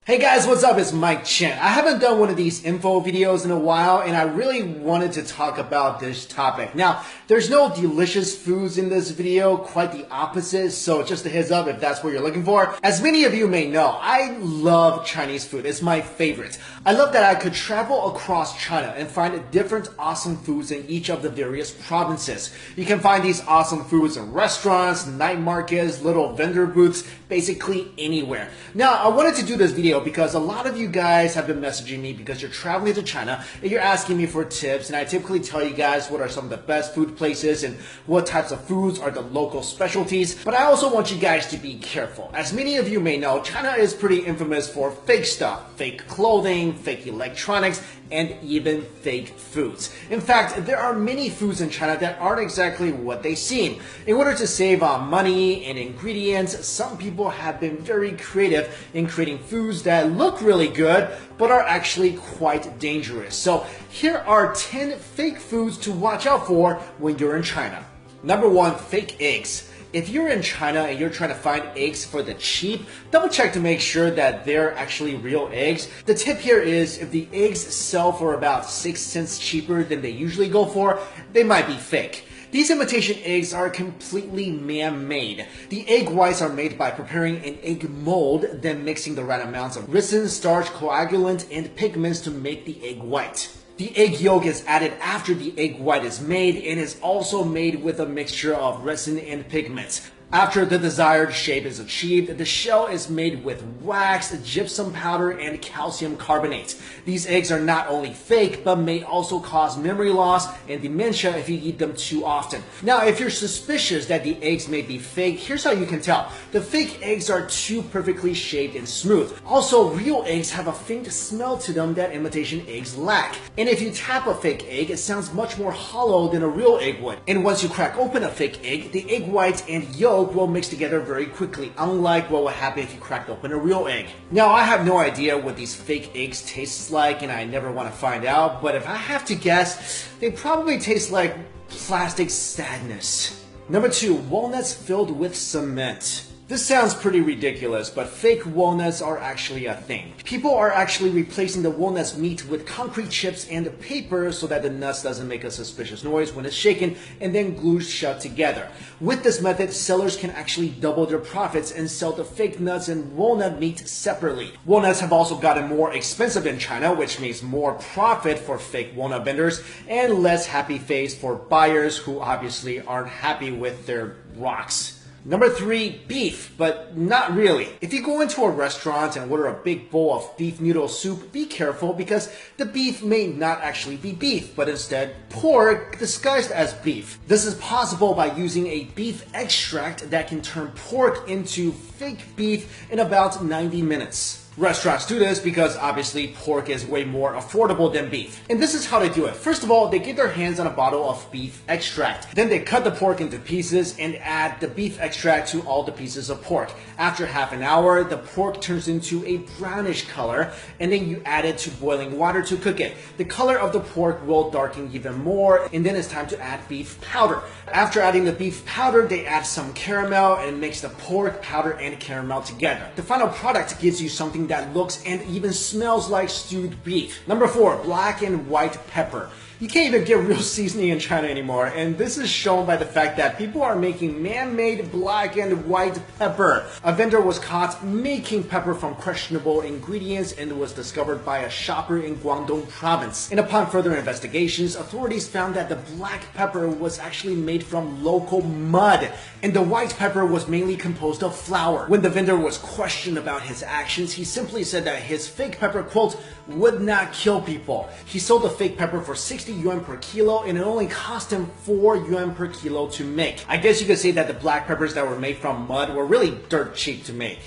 Hey guys, what's up? It's Mike Chen. I haven't done one of these info videos in a while, and I really wanted to talk about this topic. Now, there's no delicious foods in this video, quite the opposite, so just a heads up if that's what you're looking for. As many of you may know, I love Chinese food. It's my favorite. I love that I could travel across China and find different awesome foods in each of the various provinces. You can find these awesome foods in restaurants, night markets, little vendor booths, basically anywhere. Now, I wanted to do this video because a lot of you guys have been messaging me because you're traveling to China and you're asking me for tips, and I typically tell you guys what are some of the best food places and what types of foods are the local specialties. But I also want you guys to be careful. As many of you may know, China is pretty infamous for fake stuff, fake clothing, fake electronics, and even fake foods. In fact, there are many foods in China that aren't exactly what they seem. In order to save on money and ingredients, some people have been very creative in creating foods that look really good but are actually quite dangerous. So here are 10 fake foods to watch out for when you're in China. Number 1, fake eggs. If you're in China and you're trying to find eggs for the cheap, double check to make sure that they're actually real eggs. The tip here is if the eggs sell for about 6 cents cheaper than they usually go for, they might be fake. These imitation eggs are completely man-made. The egg whites are made by preparing an egg mold, then mixing the right amounts of resin, starch, coagulant, and pigments to make the egg white. The egg yolk is added after the egg white is made and is also made with a mixture of resin and pigments. After the desired shape is achieved, the shell is made with wax, gypsum powder, and calcium carbonate. These eggs are not only fake, but may also cause memory loss and dementia if you eat them too often. Now, if you're suspicious that the eggs may be fake, here's how you can tell. The fake eggs are too perfectly shaped and smooth. Also, real eggs have a faint smell to them that imitation eggs lack. And if you tap a fake egg, it sounds much more hollow than a real egg would. And once you crack open a fake egg, the egg whites and yolk will mix together very quickly, unlike what would happen if you cracked open a real egg. Now, I have no idea what these fake eggs taste like, and I never want to find out, but if I have to guess, they probably taste like plastic sadness. Number 2, walnuts filled with cement. This sounds pretty ridiculous, but fake walnuts are actually a thing. People are actually replacing the walnut's meat with concrete chips and paper so that the nuts doesn't make a suspicious noise when it's shaken and then glued shut together. With this method, sellers can actually double their profits and sell the fake nuts and walnut meat separately. Walnuts have also gotten more expensive in China, which means more profit for fake walnut vendors and less happy face for buyers who obviously aren't happy with their rocks. Number 3, beef, but not really. If you go into a restaurant and order a big bowl of beef noodle soup, be careful because the beef may not actually be beef, but instead pork disguised as beef. This is possible by using a beef extract that can turn pork into fake beef in about 90 minutes. Restaurants do this because obviously pork is way more affordable than beef. And this is how they do it. First of all, they get their hands on a bottle of beef extract. Then they cut the pork into pieces and add the beef extract to all the pieces of pork. After half an hour, the pork turns into a brownish color, and then you add it to boiling water to cook it. The color of the pork will darken even more, and then it's time to add beef powder. After adding the beef powder, they add some caramel and mix the pork, powder, and caramel together. The final product gives you something that looks and even smells like stewed beef. Number 4, black and white pepper. You can't even get real seasoning in China anymore, and this is shown by the fact that people are making man-made black and white pepper. A vendor was caught making pepper from questionable ingredients and was discovered by a shopper in Guangdong province. And upon further investigations, authorities found that the black pepper was actually made from local mud, and the white pepper was mainly composed of flour. When the vendor was questioned about his actions, he simply said that his fake pepper, quote, would not kill people. He sold the fake pepper for 60 yuan per kilo, and it only cost him 4 yuan per kilo to make. I guess you could say that the black peppers that were made from mud were really dirt cheap to make.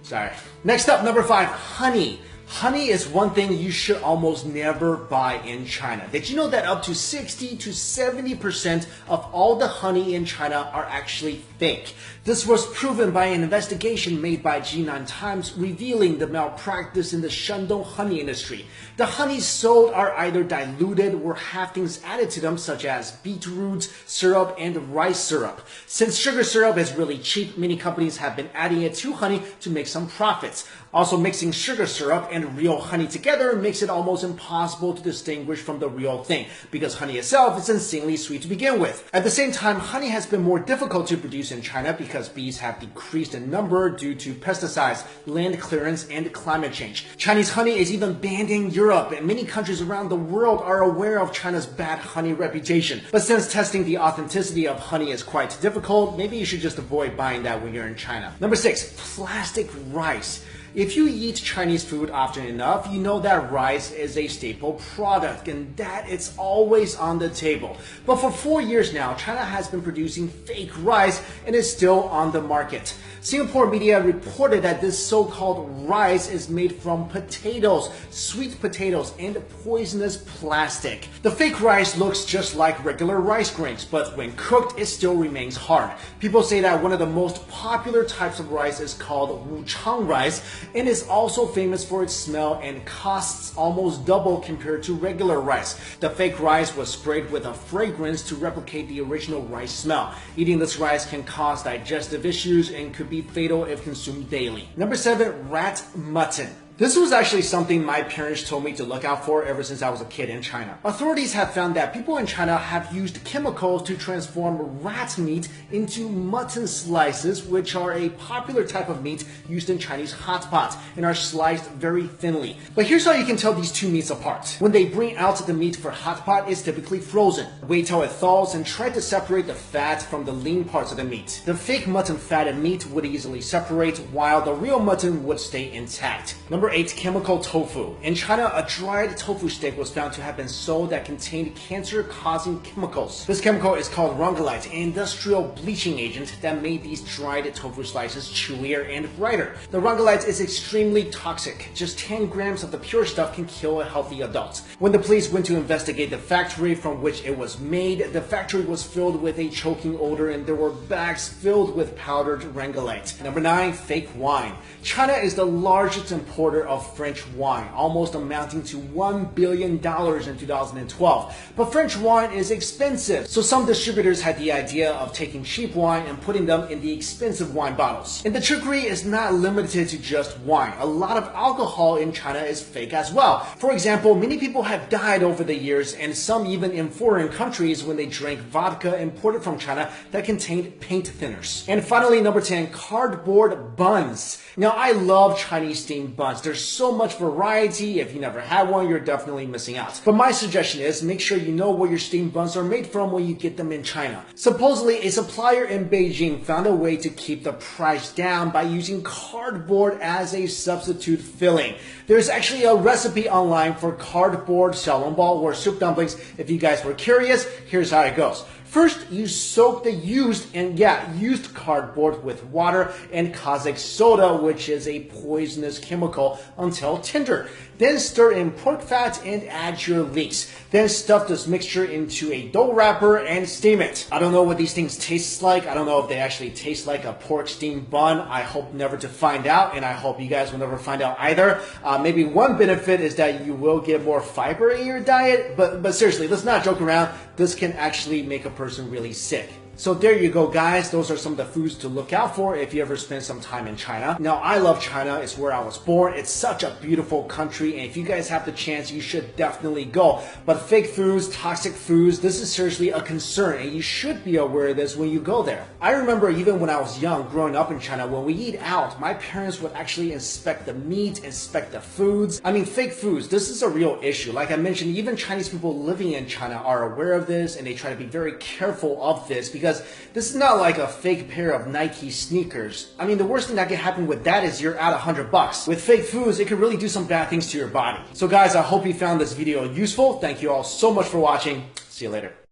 Sorry. Next up, number 5, honey. Honey is one thing you should almost never buy in China. Did you know that up to 60 to 70% of all the honey in China are actually fake? This was proven by an investigation made by Jinan Times revealing the malpractice in the Shandong honey industry. The honeys sold are either diluted or have things added to them such as beetroot syrup and rice syrup. Since sugar syrup is really cheap, many companies have been adding it to honey to make some profits. Also, mixing sugar syrup and real honey together makes it almost impossible to distinguish from the real thing because honey itself is insanely sweet to begin with. At the same time, honey has been more difficult to produce in China because bees have decreased in number due to pesticides, land clearance, and climate change. Chinese honey is even banned in Europe, and many countries around the world are aware of China's bad honey reputation. But since testing the authenticity of honey is quite difficult, maybe you should just avoid buying that when you're in China. Number 6, plastic rice. If you eat Chinese food often enough, you know that rice is a staple product and that it's always on the table. But for 4 years now, China has been producing fake rice and is still on the market. Singapore media reported that this so-called rice is made from potatoes, sweet potatoes, and poisonous plastic. The fake rice looks just like regular rice grains, but when cooked, it still remains hard. People say that one of the most popular types of rice is called wuchang rice, and is also famous for its smell and costs almost double compared to regular rice. The fake rice was sprayed with a fragrance to replicate the original rice smell. Eating this rice can cause digestive issues and could be fatal if consumed daily. Number 7, rat mutton. This was actually something my parents told me to look out for ever since I was a kid in China. Authorities have found that people in China have used chemicals to transform rat meat into mutton slices, which are a popular type of meat used in Chinese hot pot and are sliced very thinly. But here's how you can tell these two meats apart. When they bring out the meat for hot pot, it's typically frozen. Wait till it thaws and try to separate the fat from the lean parts of the meat. The fake mutton fat and meat would easily separate, while the real mutton would stay intact. Number 8, chemical tofu. In China, a dried tofu stick was found to have been sold that contained cancer-causing chemicals. This chemical is called rongolite, an industrial bleaching agent that made these dried tofu slices chewier and brighter. The rongolite is extremely toxic. Just 10 grams of the pure stuff can kill a healthy adult. When the police went to investigate the factory from which it was made, the factory was filled with a choking odor and there were bags filled with powdered rongolite. Number 9, fake wine. China is the largest importer of French wine, almost amounting to $1 billion in 2012. But French wine is expensive, so some distributors had the idea of taking cheap wine and putting them in the expensive wine bottles. And the trickery is not limited to just wine. A lot of alcohol in China is fake as well. For example, many people have died over the years, and some even in foreign countries when they drank vodka imported from China that contained paint thinners. And finally, number 10, cardboard buns. Now, I love Chinese steamed buns. There's so much variety. If you never had one, you're definitely missing out. But my suggestion is make sure you know where your steamed buns are made from when you get them in China. Supposedly, a supplier in Beijing found a way to keep the price down by using cardboard as a substitute filling. There's actually a recipe online for cardboard xiaolongbao or soup dumplings. If you guys were curious, here's how it goes. First, you soak the used cardboard with water and caustic soda, which is a poisonous chemical, until tender. Then stir in pork fat and add your leeks. Then stuff this mixture into a dough wrapper and steam it. I don't know what these things taste like. I don't know if they actually taste like a pork steamed bun. I hope never to find out, and I hope you guys will never find out either. Maybe one benefit is that you will get more fiber in your diet, but seriously, let's not joke around. This can actually make a person really sick. So there you go, guys. Those are some of the foods to look out for if you ever spend some time in China. Now, I love China. It's where I was born. It's such a beautiful country, and if you guys have the chance, you should definitely go. But fake foods, toxic foods, this is seriously a concern, and you should be aware of this when you go there. I remember even when I was young, growing up in China, when we eat out, my parents would actually inspect the meat, inspect the foods. I mean, fake foods, this is a real issue. Like I mentioned, even Chinese people living in China are aware of this, and they try to be very careful of this because this is not like a fake pair of Nike sneakers. I mean, the worst thing that can happen with that is you're out $100. With fake foods, it can really do some bad things to your body. So guys, I hope you found this video useful. Thank you all so much for watching. See you later.